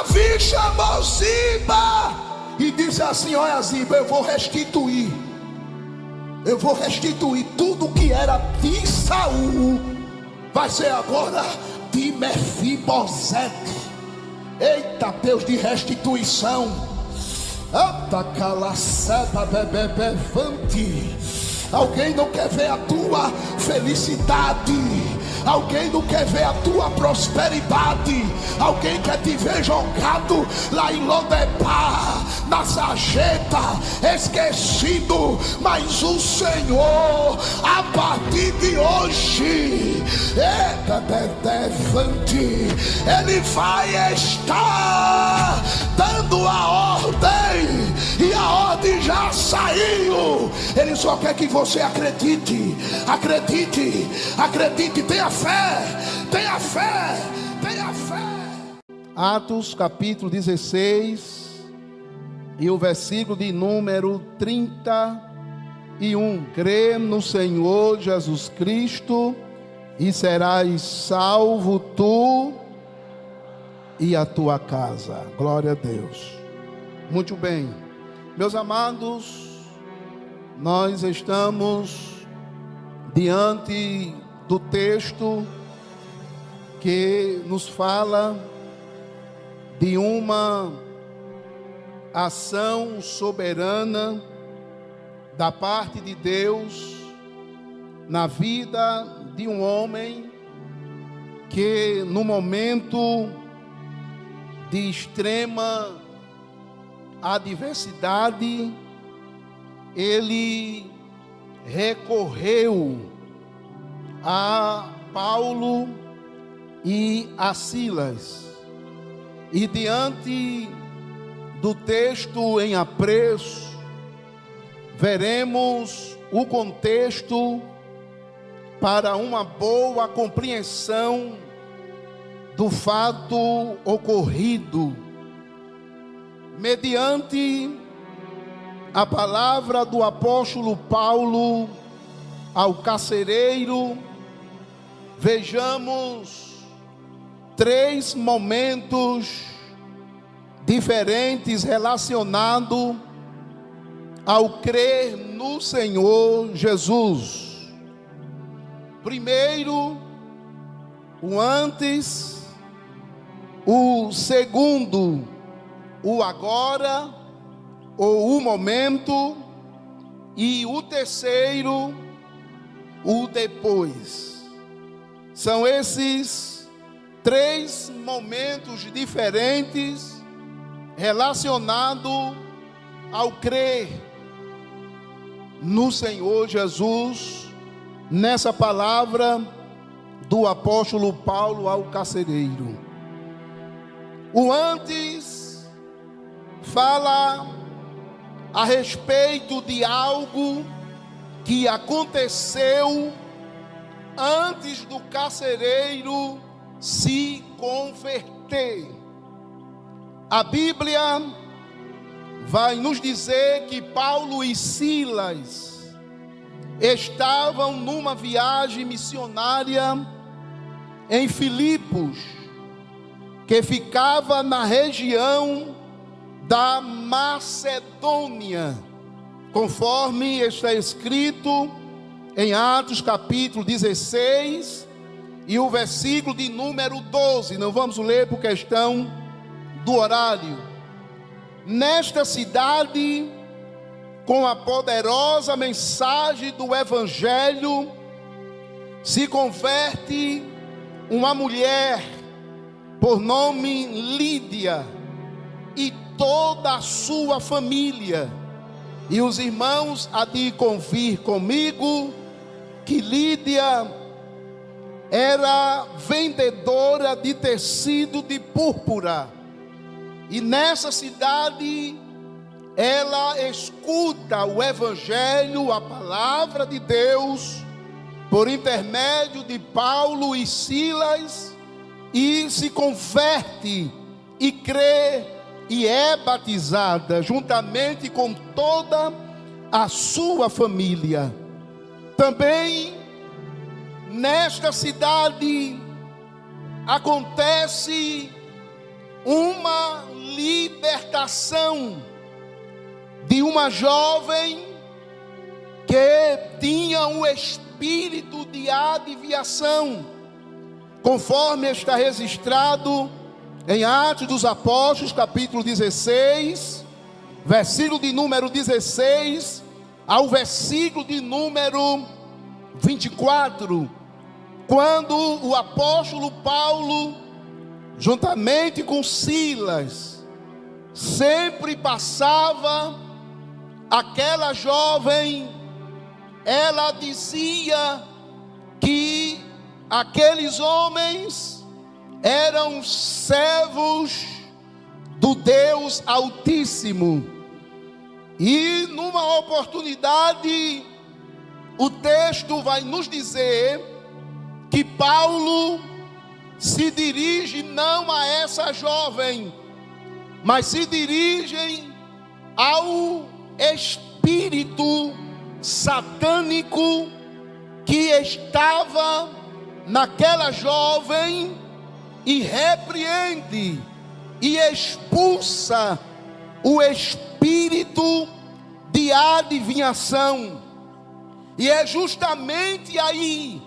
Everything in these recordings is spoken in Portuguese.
Davi chamou Ziba e disse assim: olha, Ziba, eu vou restituir tudo que era de Saul, vai ser agora de Mefibosete. Eita, Deus de restituição. Alguém não quer ver a tua felicidade, alguém não quer ver a tua prosperidade, alguém quer te ver jogado lá em Lodebar, na sarjeta, esquecido. Mas o Senhor, a partir de hoje, Ele vai estar dando a ordem, e a ordem já saiu. Ele só quer que você acredite, tenha fé. Atos capítulo 16 e o versículo de número 31. Crê no Senhor Jesus Cristo e serás salvo tu e a tua casa. Glória a Deus. Muito bem, meus amados, nós estamos diante do texto que nos fala de uma ação soberana da parte de Deus na vida de um homem que, no momento de extrema adversidade, ele recorreu a Paulo e a Silas. E diante do texto em apreço, veremos o contexto para uma boa compreensão do fato ocorrido, mediante a palavra do apóstolo Paulo ao carcereiro. Vejamos 3 momentos diferentes relacionados ao crer no Senhor Jesus. Primeiro, o antes; o segundo, o agora ou o momento; e o terceiro, o depois. São esses 3 momentos diferentes relacionados ao crer no Senhor Jesus, nessa palavra do apóstolo Paulo ao carcereiro. O antes fala a respeito de algo que aconteceu antes do carcereiro se converter. A Bíblia vai nos dizer que Paulo e Silas estavam numa viagem missionária em Filipos, que ficava na região da Macedônia, conforme está escrito em Atos capítulo 16 e o versículo de número 12. Não vamos ler por questão do horário. Nesta cidade, com a poderosa mensagem do Evangelho, se converte uma mulher por nome Lídia e toda a sua família. E os irmãos há de convir comigo que Lídia era vendedora de tecido de púrpura. E nessa cidade ela escuta o Evangelho, a palavra de Deus, por intermédio de Paulo e Silas, e se converte e crê e é batizada juntamente com toda a sua família. Também nesta cidade acontece uma libertação de uma jovem que tinha um espírito de adivinhação, conforme está registrado em Atos dos Apóstolos, capítulo 16, versículo de número 16 ao versículo de número 24, quando o apóstolo Paulo, juntamente com Silas, sempre passava aquela jovem, ela dizia que aqueles homens eram servos do Deus Altíssimo. E numa oportunidade, o texto vai nos dizer que Paulo se dirige não a essa jovem, mas se dirige ao espírito satânico que estava naquela jovem, e repreende e expulsa o espírito de adivinhação. E é justamente aí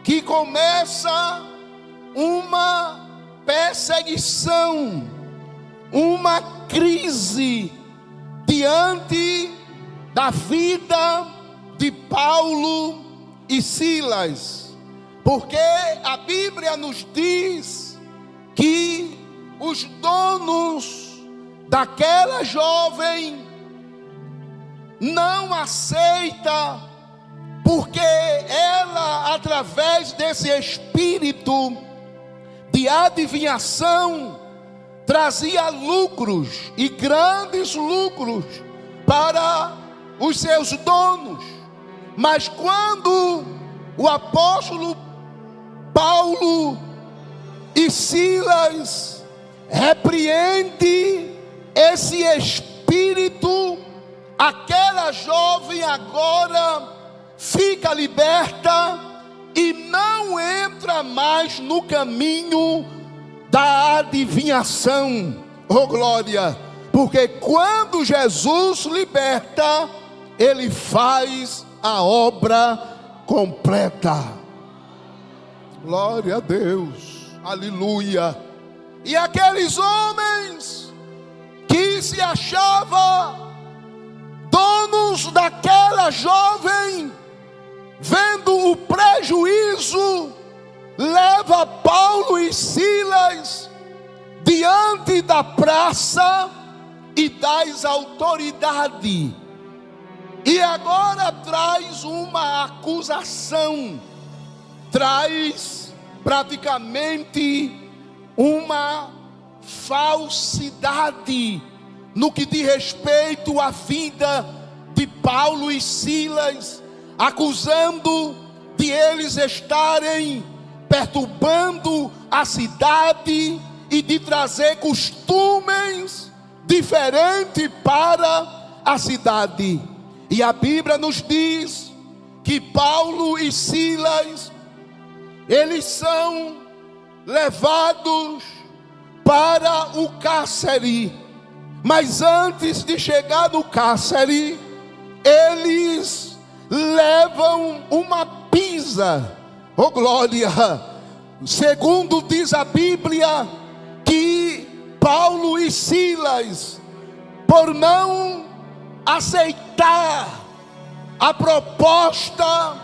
que começa uma perseguição, uma crise diante da vida de Paulo e Silas, porque a Bíblia nos diz que os donos daquela jovem não aceita, porque ela, através desse espírito de adivinhação, trazia lucros, e grandes lucros, para os seus donos. Mas quando o apóstolo Paulo e Silas repreende esse espírito, aquela jovem agora fica liberta e não entra mais no caminho da adivinhação. Oh glória! Porque quando Jesus liberta, Ele faz a obra completa. Glória a Deus, aleluia. E aqueles homens que se achavam donos daquela jovem, vendo o prejuízo, leva Paulo e Silas diante da praça e das autoridades, e agora traz uma acusação, traz praticamente uma falsidade no que diz respeito à vida de Paulo e Silas, acusando de eles estarem perturbando a cidade e de trazer costumes diferentes para a cidade. E a Bíblia nos diz que Paulo e Silas, eles são levados para o cárcere, mas antes de chegar no cárcere, eles levam uma pisa. Oh glória! Segundo diz a Bíblia, que Paulo e Silas, por não aceitar a proposta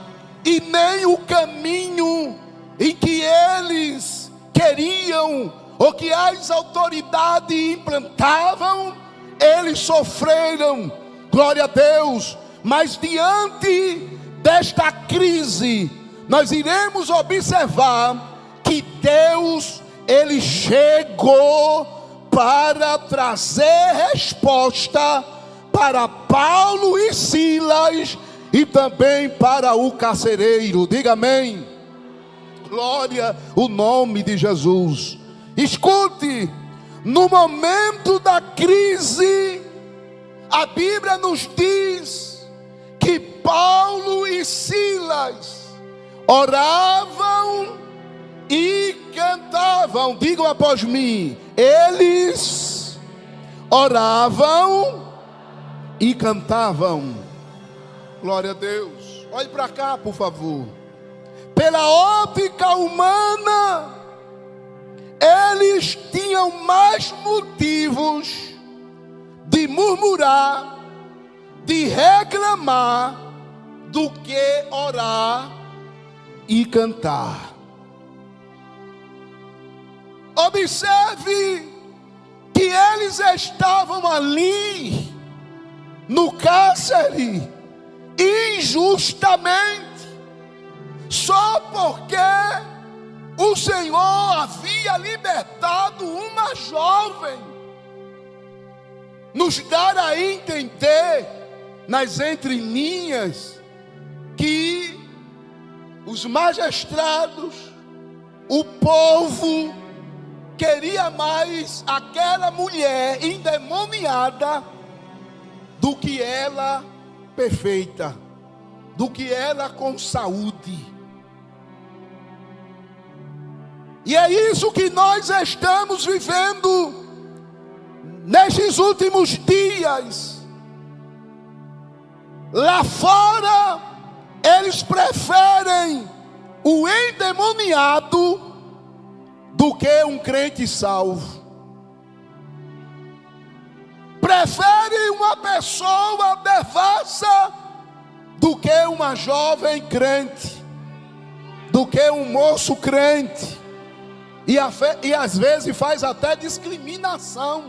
e nem o caminho em que eles queriam, ou que as autoridades implantavam, eles sofreram, glória a Deus. Mas diante desta crise, nós iremos observar que Deus, Ele chegou para trazer resposta para Paulo e Silas, e também para o carcereiro. Diga amém. Glória o nome de Jesus. Escute, no momento da crise, a Bíblia nos diz que Paulo e Silas oravam e cantavam. Digam após mim: eles oravam e cantavam. Glória a Deus. Olhe para cá, por favor. Pela ótica humana, eles tinham mais motivos de murmurar, de reclamar, do que orar e cantar. Observe que eles estavam ali no cárcere injustamente, só porque o Senhor havia libertado uma jovem. Nos dar a entender nas entrelinhas que os magistrados, o povo, queria mais aquela mulher endemoniada do que ela perfeita, do que ela com saúde. E é isso que nós estamos vivendo nestes últimos dias. Lá fora, eles preferem o endemoniado do que um crente salvo. Prefere uma pessoa devassa do que uma jovem crente, do que um moço crente. E às vezes faz até discriminação.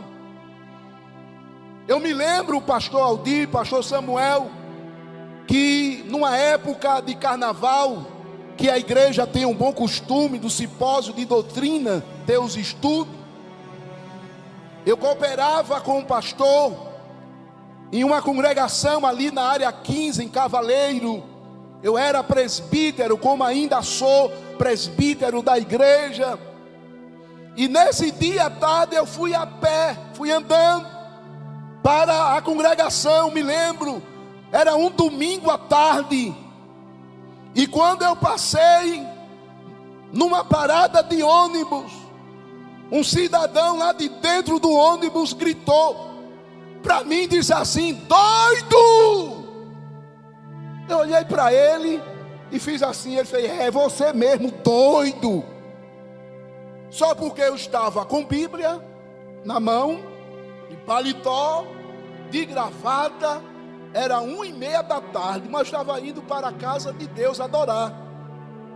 Eu me lembro, o pastor Aldir, pastor Samuel, que numa época de carnaval, que a igreja tem um bom costume do simpósio de doutrina, ter os estudos, eu cooperava com o pastor em uma congregação ali na área 15, em Cavaleiro. Eu era presbítero, como ainda sou presbítero da igreja. E nesse dia à tarde eu fui a pé, fui andando para a congregação, me lembro, era um domingo à tarde. E quando eu passei numa parada de ônibus, um cidadão lá de dentro do ônibus gritou para mim, disse assim: doido! Eu olhei para ele e fiz assim. Ele fez: é você mesmo, doido. Só porque eu estava com Bíblia na mão, de paletó, de gravata. Era 1h30 da tarde, mas estava indo para a casa de Deus adorar.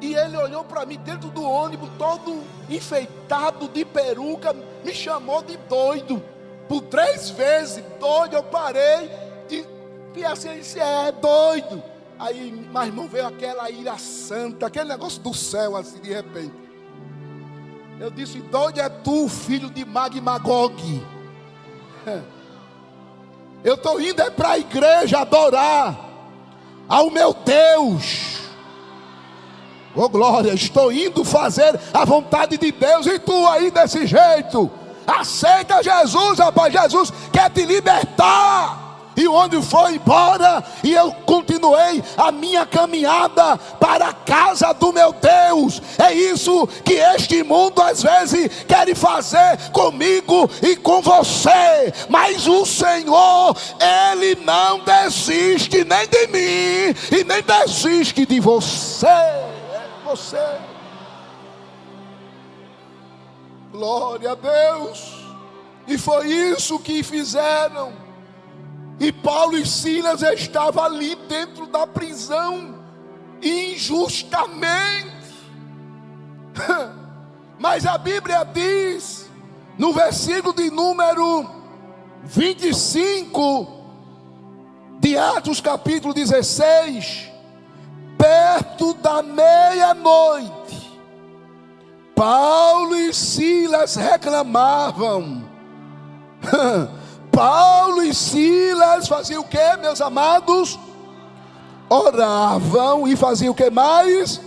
E ele olhou para mim dentro do ônibus, todo enfeitado de peruca, me chamou de doido. Por 3 vezes, doido. Eu parei e assim ele disse: é doido. Aí, meu irmão, veio aquela ira santa, aquele negócio do céu assim de repente. Eu disse: doido é tu, filho de Mag e Magog. Eu estou indo é para a igreja adorar ao meu Deus. Oh glória, estou indo fazer a vontade de Deus. E tu aí desse jeito, aceita Jesus, rapaz. Jesus quer te libertar. E onde foi embora, e eu continuei a minha caminhada para a casa do meu Deus. É isso que este mundo às vezes quer fazer comigo e com você. Mas o Senhor, Ele não desiste nem de mim, e nem desiste de você. Você. Glória a Deus. E foi isso que fizeram. E Paulo e Silas estavam ali dentro da prisão injustamente. Mas a Bíblia diz no versículo de número 25 de Atos capítulo 16, perto da meia-noite, Paulo e Silas reclamavam. Paulo e Silas faziam o que, meus amados? Oravam. E faziam o que mais?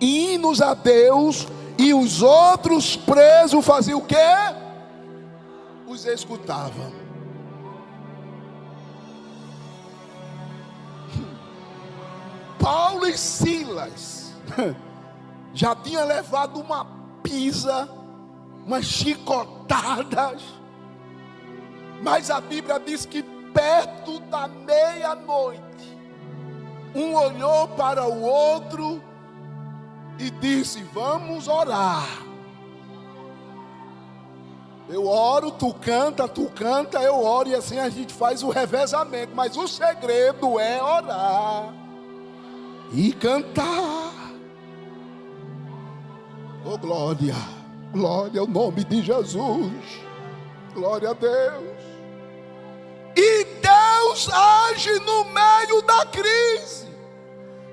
Hinos a Deus. E os outros presos faziam o que? Os escutavam. Paulo e Silas já tinham levado uma pisa, umas chicotadas. Mas a Bíblia diz que perto da meia-noite, um olhou para o outro e disse: vamos orar. Eu oro, tu canta, eu oro, e assim a gente faz o revezamento. Mas o segredo é orar e cantar. Oh, glória, glória ao nome de Jesus. Glória a Deus. E Deus age no meio da crise.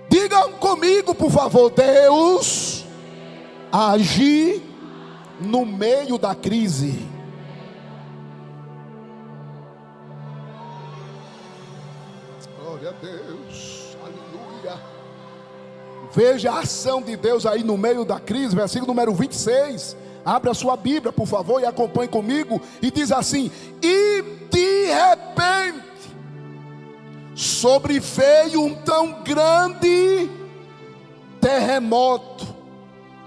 Digam comigo, por favor: Deus age no meio da crise. Glória a Deus, aleluia. Veja a ação de Deus aí no meio da crise, versículo número 26. Abra a sua Bíblia, por favor, e acompanhe comigo. E diz assim: e de repente sobreveio um tão grande terremoto,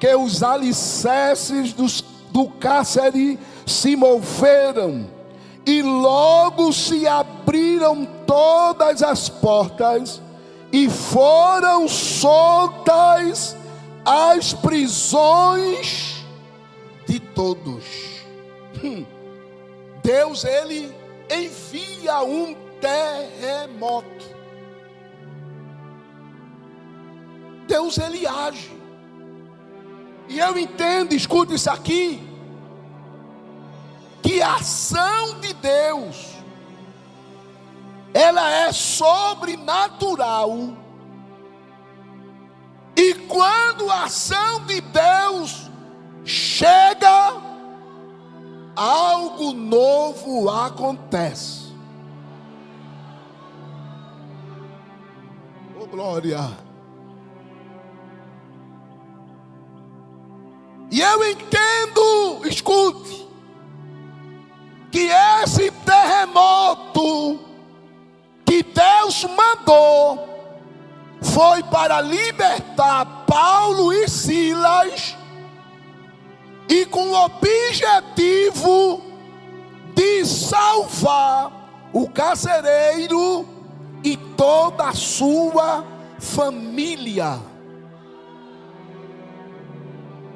que os alicerces do cárcere se moveram, e logo se abriram todas as portas, e foram soltas as prisões de todos. Deus, ele envia um terremoto. Deus, ele age. E eu entendo, escute isso aqui, que a ação de Deus, ela é sobrenatural. E quando a ação de Deus chega, algo novo acontece. Oh, glória. E eu entendo, escute, que esse terremoto que Deus mandou foi para libertar Paulo e Silas, e com o objetivo de salvar o carcereiro e toda a sua família.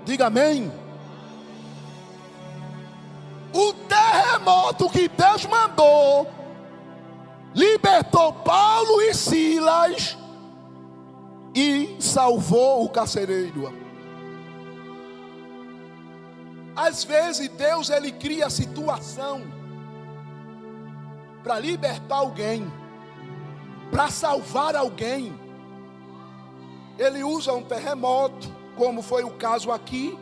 Diga amém. O terremoto que Deus mandou libertou Paulo e Silas e salvou o carcereiro. Às vezes Deus, ele cria a situação para libertar alguém, para salvar alguém. Ele usa um terremoto, como foi o caso aqui.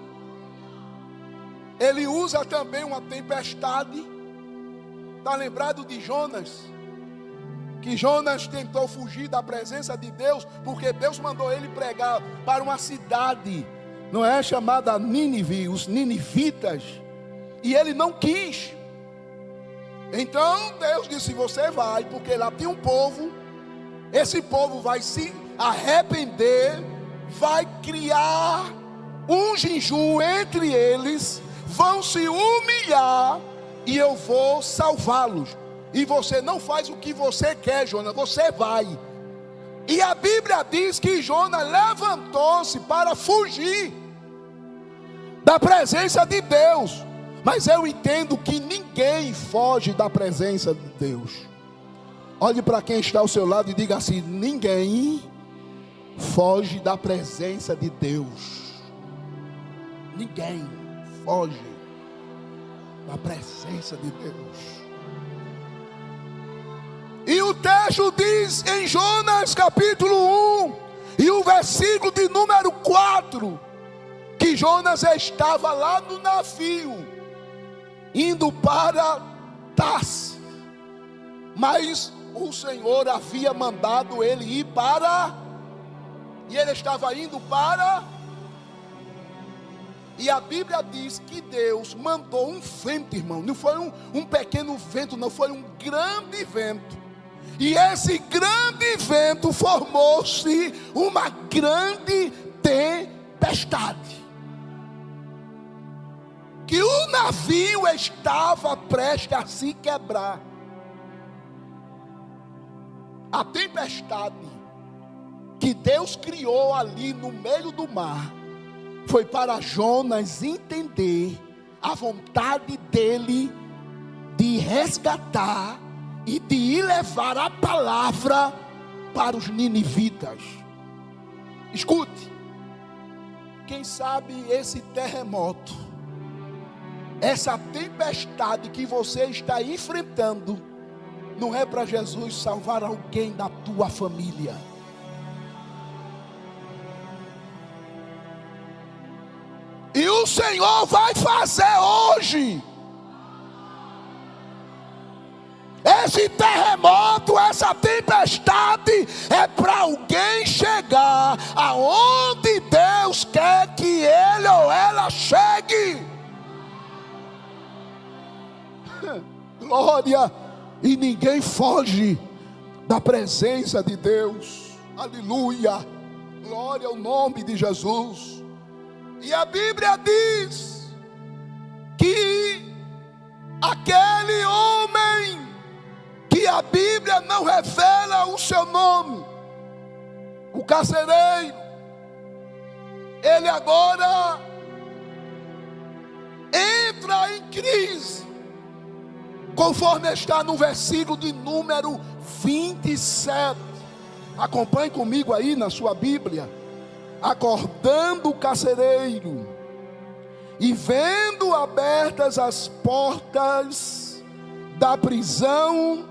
Ele usa também uma tempestade. Está lembrado de Jonas? Que Jonas tentou fugir da presença de Deus, porque Deus mandou ele pregar para uma cidade, não é, chamada Nínive, os ninivitas, e ele não quis. Então Deus disse: você vai, porque lá tem um povo, esse povo vai se arrepender, vai criar um jejum entre eles, vão se humilhar, e eu vou salvá-los. E você não faz o que você quer, Jonas, você vai. E a Bíblia diz que Jonas levantou-se para fugir da presença de Deus. Mas eu entendo que ninguém foge da presença de Deus. Olhe para quem está ao seu lado e diga assim: ninguém foge da presença de Deus. Ninguém foge da presença de Deus. E o texto diz em Jonas capítulo 1 e o versículo de número 4, que Jonas estava lá no navio, indo para Tarsis, mas o Senhor havia mandado ele ir para, e ele estava indo para, e a Bíblia diz que Deus mandou um vento, irmão. Não foi um pequeno vento, não, foi um grande vento. E esse grande vento formou-se uma grande tempestade, que o navio estava prestes a se quebrar. A tempestade que Deus criou ali no meio do mar foi para Jonas entender a vontade dele de resgatar e de levar a palavra para os ninivitas. Escute, quem sabe esse terremoto, essa tempestade que você está enfrentando, não é para Jesus salvar alguém da tua família. E o Senhor vai fazer hoje. Esse terremoto, essa tempestade é para alguém chegar aonde Deus quer que ele ou ela chegue. Glória. E ninguém foge da presença de Deus. Aleluia. Glória ao nome de Jesus. E a Bíblia diz que aquele homem que a Bíblia não revela o seu nome, o carcereiro, ele agora entra em crise, conforme está no versículo de número 27. Acompanhe comigo aí na sua Bíblia. Acordando o carcereiro e vendo abertas as portas da prisão,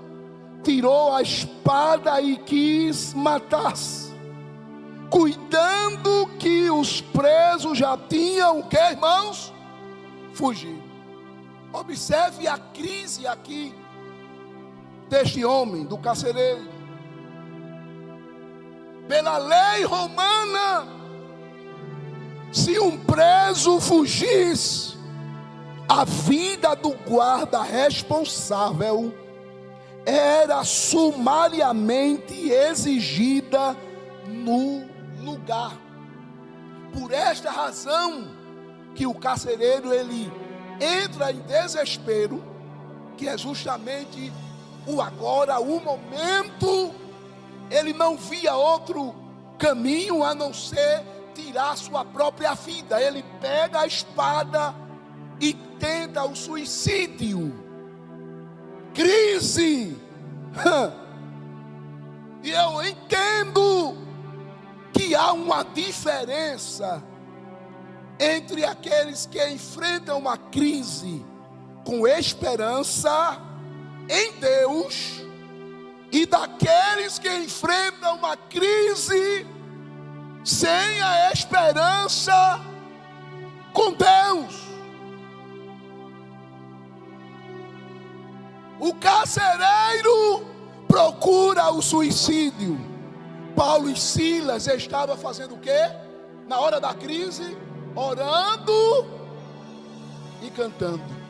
tirou a espada e quis matar-se, cuidando que os presos já tinham o que, irmãos? Fugido. Observe a crise aqui deste homem, do carcereiro. Pela lei romana, se um preso fugisse, a vida do guarda responsável era sumariamente exigida no lugar. Por esta razão que o carcereiro ele entra em desespero, que é justamente o agora, o momento. Ele não via outro caminho a não ser tirar sua própria vida. Ele pega a espada e tenta o suicídio. Crise. E eu entendo que há uma diferença entre aqueles que enfrentam uma crise com esperança em Deus e daqueles que enfrentam uma crise sem a esperança com Deus. O carcereiro procura o suicídio. Paulo e Silas estavam fazendo o quê? Na hora da crise, orando e cantando.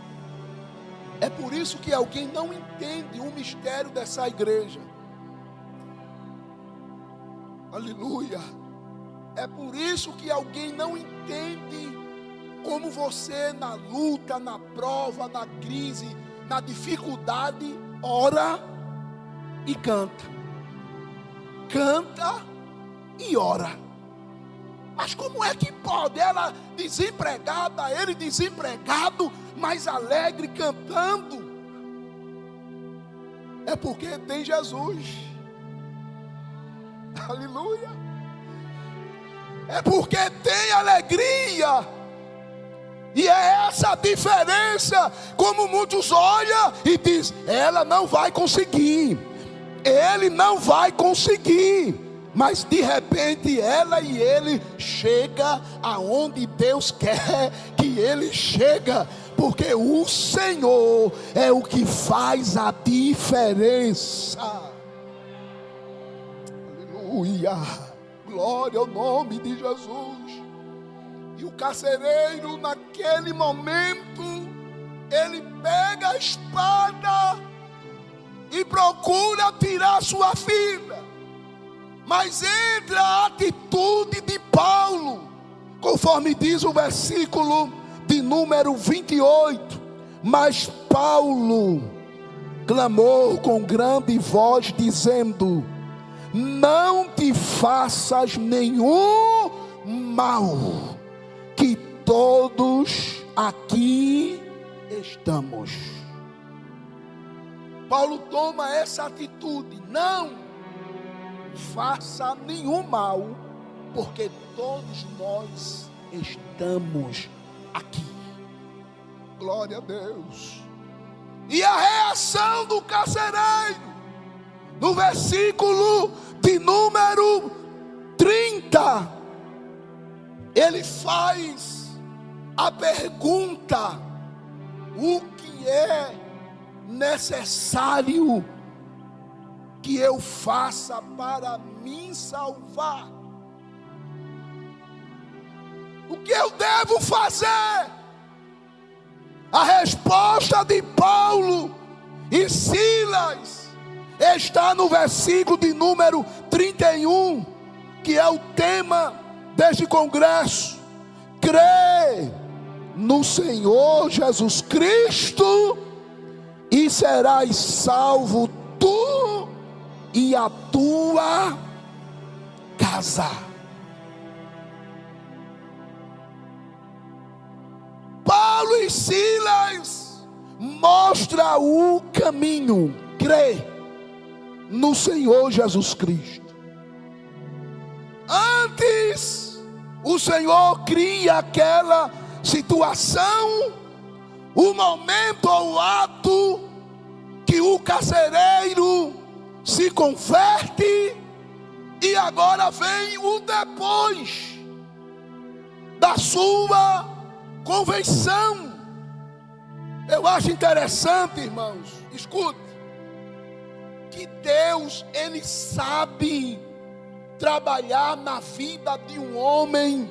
É por isso que alguém não entende o mistério dessa igreja. Aleluia. É por isso que alguém não entende como você na luta, na prova, na crise, na dificuldade, ora e canta. Canta e ora. Mas como é que pode ela desempregada, ele desempregado, mas alegre cantando? É porque tem Jesus. Aleluia. É porque tem alegria. E é essa a diferença. Como muitos olham e dizem: ela não vai conseguir, ele não vai conseguir. Mas de repente ela e ele chega aonde Deus quer que ele chega, porque o Senhor é o que faz a diferença. Aleluia, glória ao nome de Jesus. E o carcereiro naquele momento, ele pega a espada e procura tirar sua vida. Mas entra a atitude de Paulo, conforme diz o versículo de número 28. Mas Paulo clamou com grande voz, dizendo: não te faças nenhum mal, que todos aqui estamos. Paulo toma essa atitude: não faça nenhum mal, porque todos nós estamos aqui. Glória a Deus. E a reação do carcereiro, no versículo de número 30, ele faz a pergunta: o que é necessário que eu faça para me salvar? O que eu devo fazer? A resposta de Paulo e Silas está no versículo de número 31, que é o tema deste congresso: crê no Senhor Jesus Cristo e serás salvo tu e a tua casa. Paulo e Silas mostram o caminho: crê no Senhor Jesus Cristo. Antes, o Senhor cria aquela situação, o momento ou o ato que o carcereiro se converte, e agora vem o depois da sua convenção. Eu acho interessante, irmãos, escute, que Deus, Ele sabe trabalhar na vida de um homem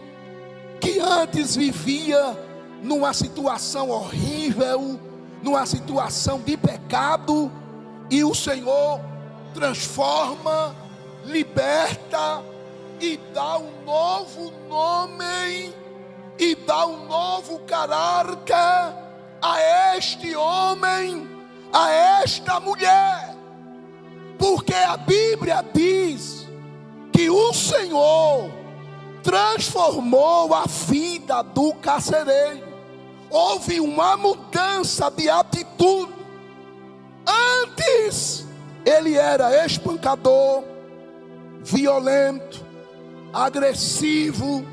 que antes vivia numa situação horrível, numa situação de pecado, e o Senhor transforma, liberta e dá um novo nome e dá um novo caráter a este homem, a esta mulher, porque a Bíblia diz que o Senhor transformou a vida do carcereiro. Houve uma mudança de atitude. Antes ele era espancador, violento, agressivo.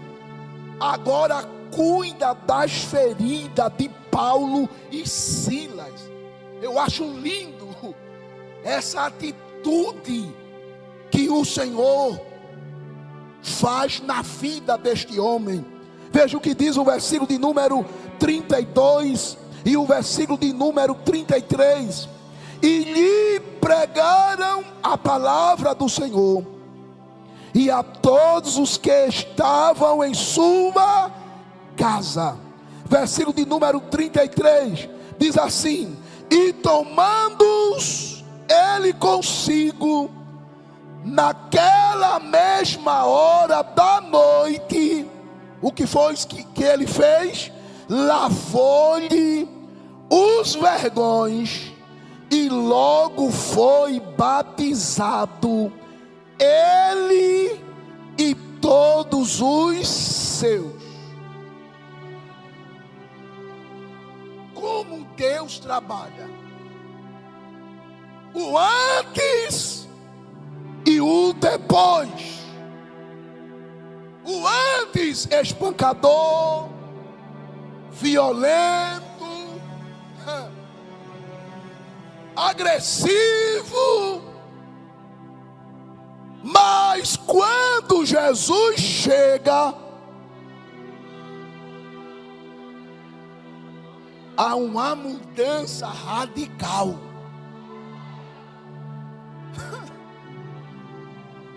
Agora cuida das feridas de Paulo e Silas. Eu acho lindo essa atitude que o Senhor faz na vida deste homem. Veja o que diz o versículo de número 32 e o versículo de número 33. E lhe pregaram a palavra do Senhor, e a todos os que estavam em sua casa. Versículo de número 33 diz assim: e tomando-os ele consigo, naquela mesma hora da noite, o que foi que ele fez? Lavou-lhe os vergões e logo foi batizado, ele e todos os seus. Como Deus trabalha o antes e o depois. O antes espancador, violento, agressivo. Mas quando Jesus chega, há uma mudança radical.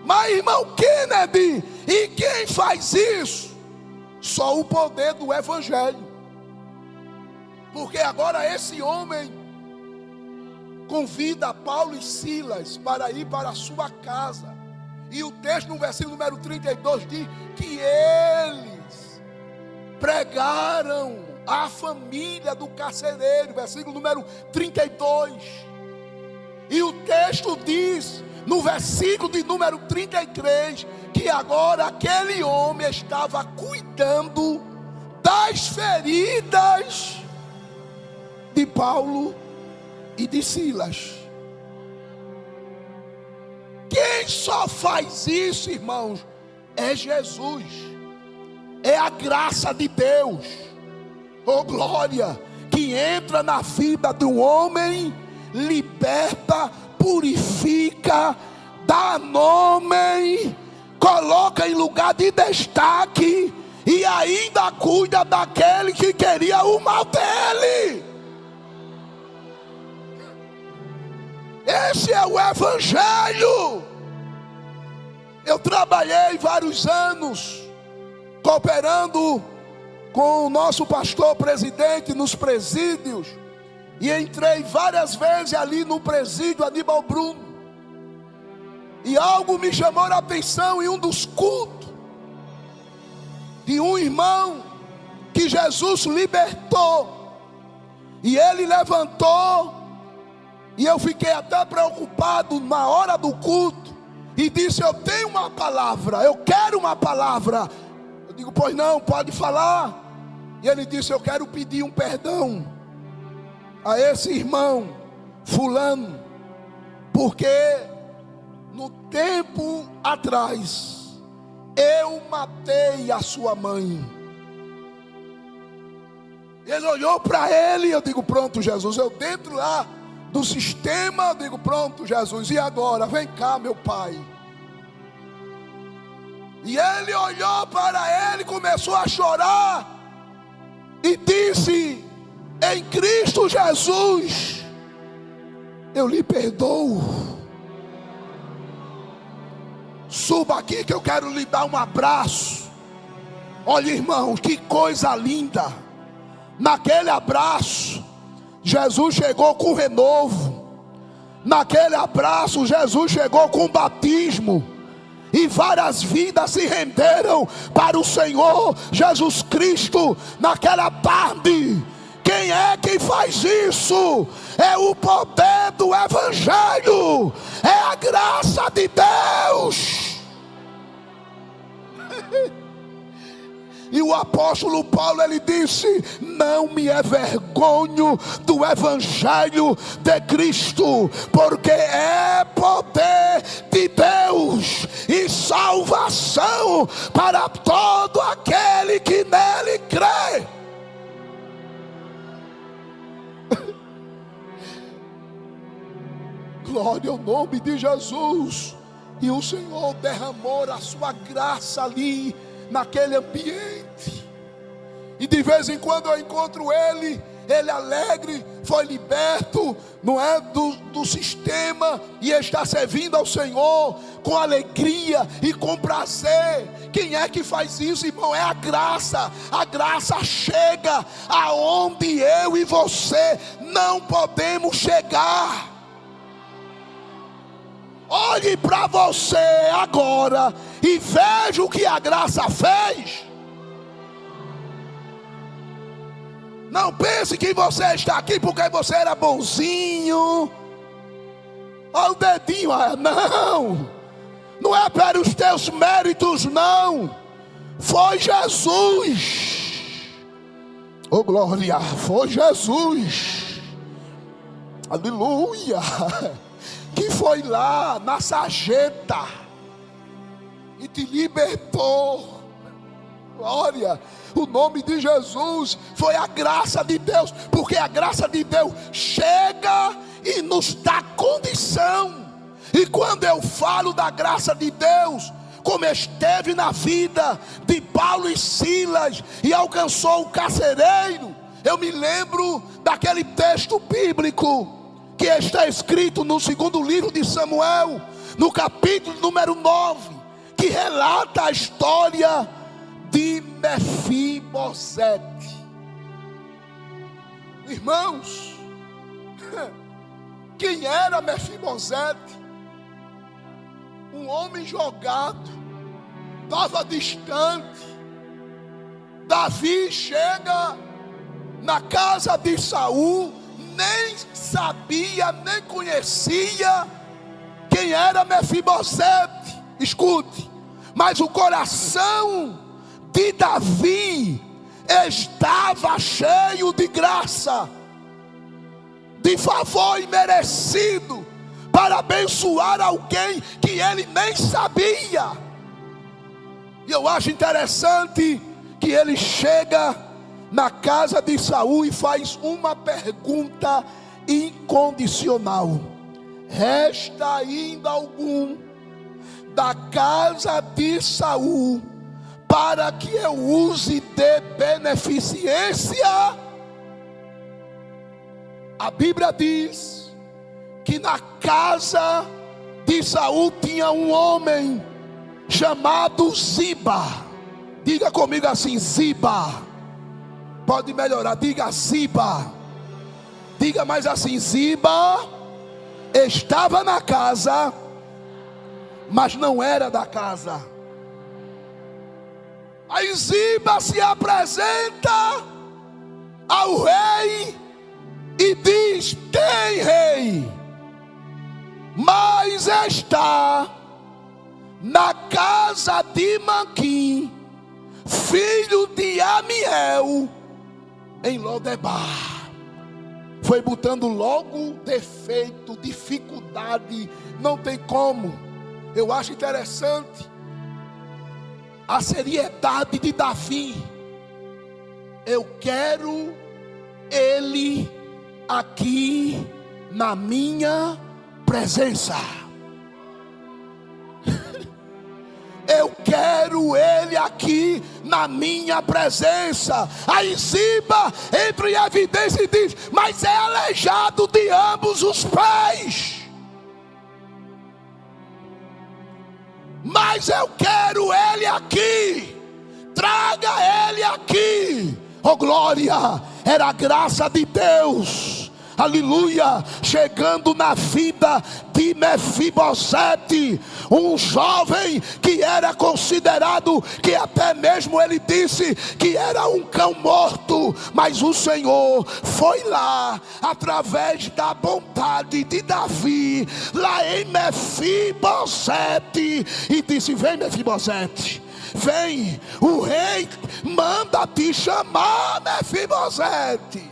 Mas irmão Kennedy, e quem faz isso? Só o poder do Evangelho. Porque agora esse homem convida Paulo e Silas para ir para a sua casa. E o texto no versículo número 32 diz que eles pregaram a família do carcereiro, versículo número 32. E o texto diz, no versículo de número 33, que agora aquele homem estava cuidando das feridas de Paulo e de Silas. Quem só faz isso, irmãos, é Jesus, é a graça de Deus, oh glória, que entra na vida de um homem, liberta, purifica, dá nome, coloca em lugar de destaque e ainda cuida daquele que queria o mal dele. Esse é o Evangelho. Eu trabalhei vários anos cooperando com o nosso pastor presidente nos presídios, e entrei várias vezes ali no presídio Aníbal Bruno, e algo me chamou a atenção em um dos cultos, de um irmão que Jesus libertou, e ele levantou, e eu fiquei até preocupado na hora do culto, e disse: eu tenho uma palavra, eu quero uma palavra. Eu digo: pois não, pode falar. E ele disse: eu quero pedir um perdão a esse irmão fulano, porque no tempo atrás eu matei a sua mãe. Ele olhou para ele, eu digo: pronto, Jesus, eu dentro lá do sistema, eu digo: pronto, Jesus, e agora? Vem cá, meu pai. E ele olhou para ele, começou a chorar e disse: em Cristo Jesus eu lhe perdoo. Suba aqui que eu quero lhe dar um abraço. Olha, irmão, que coisa linda. Naquele abraço Jesus chegou com renovo. Naquele abraço Jesus chegou com batismo, e várias vidas se renderam para o Senhor Jesus Cristo naquela tarde. Quem é que faz isso? É o poder do Evangelho, é a graça de Deus. E o apóstolo Paulo, ele disse: não me envergonho do Evangelho de Cristo, porque é poder de Deus e salvação para todo aquele que nele crê. Glória ao nome de Jesus. E o Senhor derramou a sua graça ali naquele ambiente, e de vez em quando eu encontro ele alegre, foi liberto, não é, do sistema, e está servindo ao Senhor com alegria e com prazer. Quem é que faz isso, irmão? É a graça chega aonde eu e você não podemos chegar. Olhe para você agora e veja o que a graça fez. Não pense que você está aqui porque você era bonzinho. Olha o dedinho, não é pelos teus méritos, não. Foi Jesus. Oh glória, foi Jesus. Aleluia. Que foi lá na sarjeta e te libertou. Glória, o nome de Jesus. Foi a graça de Deus, porque a graça de Deus chega e nos dá condição. E quando eu falo da graça de Deus, como esteve na vida de Paulo e Silas e alcançou o carcereiro, eu me lembro daquele texto bíblico que está escrito no segundo livro de Samuel, no capítulo número 9, que relata a história de Mefibosete. Irmãos, quem era Mefibosete? Um homem jogado, estava distante. Davi chega na casa de Saul, nem sabia, nem conhecia quem era Mefibosete. Escute, mas o coração de Davi estava cheio de graça, de favor imerecido, para abençoar alguém que ele nem sabia. E eu acho interessante que ele chega na casa de Saul e faz uma pergunta incondicional: resta ainda algum da casa de Saul para que eu use de beneficência? A Bíblia diz que na casa de Saul tinha um homem chamado Ziba. Diga comigo assim: Ziba. Pode melhorar, diga Ziba. Diga mais assim: Ziba estava na casa, mas não era da casa. Aí Ziba se apresenta ao rei e diz: tem rei, mas está na casa de Manquim, filho de Amiel, em Lodebar. Foi botando logo defeito, dificuldade, não tem como. Eu acho interessante a seriedade de Davi. Eu quero ele aqui na minha presença. Eu quero ele aqui na minha presença. Aí Ziba entra em evidência e diz: mas é aleijado de ambos os pés. Mas eu quero ele aqui. Traga ele aqui. Oh glória, era a graça de Deus, aleluia, chegando na vida de Mefibosete, um jovem que era considerado, que até mesmo ele disse que era um cão morto, mas o Senhor foi lá, através da bondade de Davi, lá em Mefibosete, e disse: vem Mefibosete, vem, o rei manda te chamar, Mefibosete.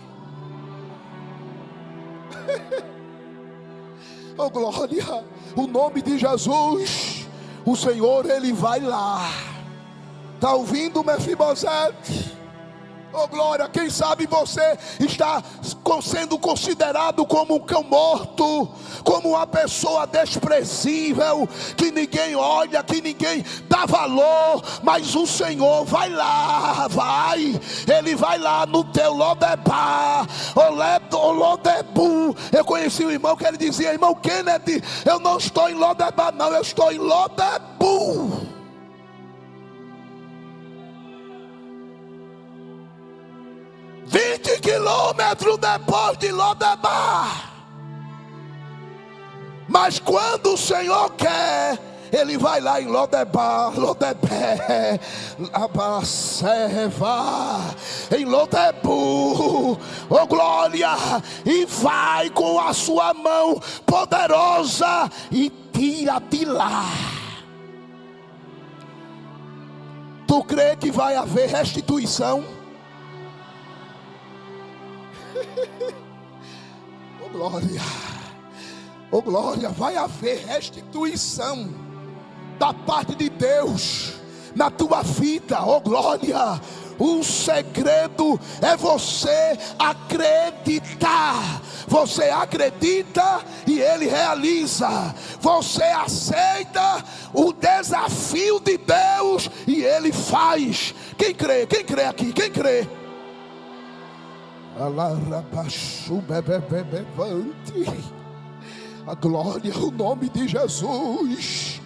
Oh glória, o nome de Jesus, o Senhor ele vai lá. Está ouvindo, Mefibosete? Oh glória, quem sabe você está sendo considerado como um cão morto, como uma pessoa desprezível, que ninguém olha, que ninguém dá valor, mas o Senhor vai lá, ele vai lá no teu Lodebar, o Lodebu. Eu conheci um irmão que ele dizia: irmão Kennedy, eu não estou em Lodebar não, eu estou em Lodebu. 20 quilômetros depois de Lodebar. Mas quando o Senhor quer, ele vai lá em Lodebar, em Lodebu, oh glória, e vai com a sua mão poderosa e tira de lá. Tu crê que vai haver restituição? Oh glória, vai haver restituição da parte de Deus na tua vida. Oh glória, o segredo é você acreditar. Você acredita e ele realiza. Você aceita o desafio de Deus e ele faz. Quem crê? Quem crê aqui? Quem crê? A glória, o nome de Jesus,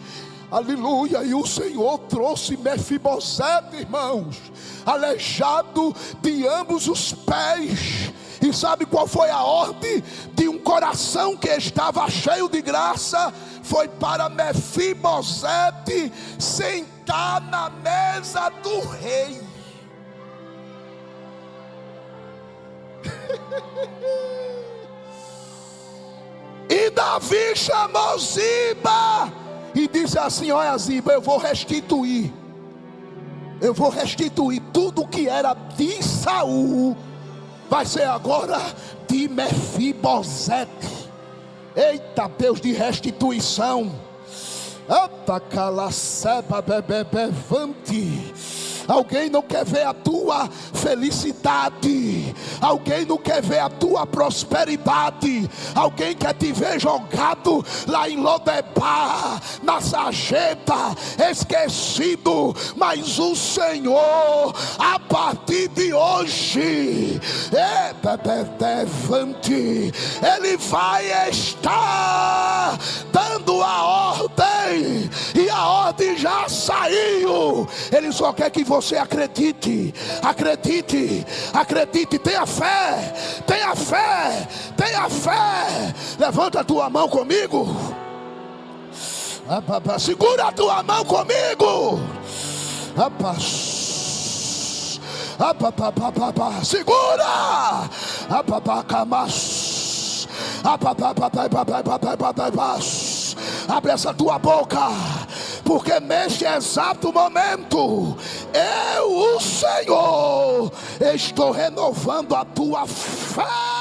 aleluia. E o Senhor trouxe Mefibosete, irmãos, aleijado de ambos os pés. E sabe qual foi a ordem de um coração que estava cheio de graça? Foi para Mefibosete sentar na mesa do rei. E Davi chamou Ziba e disse assim: olha, Ziba, eu vou restituir tudo que era de Saul, vai ser agora de Mefibosete. Eita, Deus de restituição. Alguém não quer ver a tua felicidade, alguém não quer ver a tua prosperidade, alguém quer te ver jogado lá em Lodebar, na sarjeta, esquecido. Mas o Senhor, a partir de hoje, Ele vai estar dando a ordem, e a ordem já saiu. Ele só quer que você acredite, tenha fé. Levanta a tua mão comigo, segura a tua mão comigo, segura, abre essa tua boca, porque neste exato momento, eu, o Senhor, estou renovando a tua fé.